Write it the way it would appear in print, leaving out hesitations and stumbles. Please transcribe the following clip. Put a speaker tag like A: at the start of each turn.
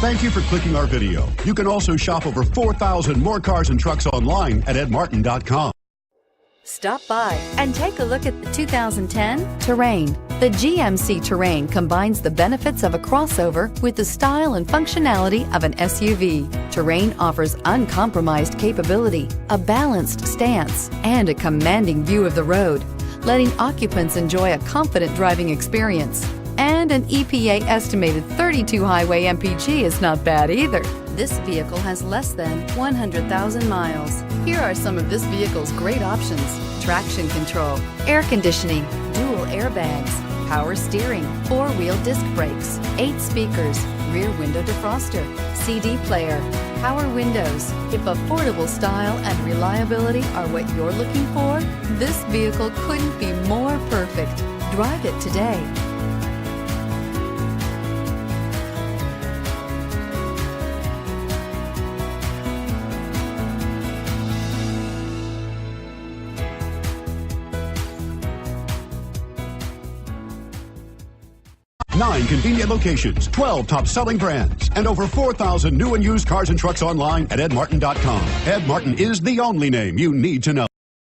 A: Thank you for clicking our video. You can also shop over 4,000 more cars and trucks online at edmartin.com.
B: Stop by and take a look at the 2010 Terrain. The GMC Terrain combines the benefits of a crossover with the style and functionality of an SUV. Terrain offers uncompromised capability, a balanced stance, and a commanding view of the road, letting occupants enjoy a confident driving experience. And an EPA estimated 32 highway MPG is not bad either. This vehicle has less than 100,000 miles. Here are some of this vehicle's great options: traction control, air conditioning, dual airbags, power steering, 4-wheel disc brakes, 8 speakers, rear window defroster, CD player, power windows. If affordable style and reliability are what you're looking for, this vehicle couldn't be more perfect. Drive it today.
A: Nine convenient locations, 12 top-selling brands, and over 4,000 new and used cars and trucks online at edmartin.com. Ed Martin is the only name you need to know.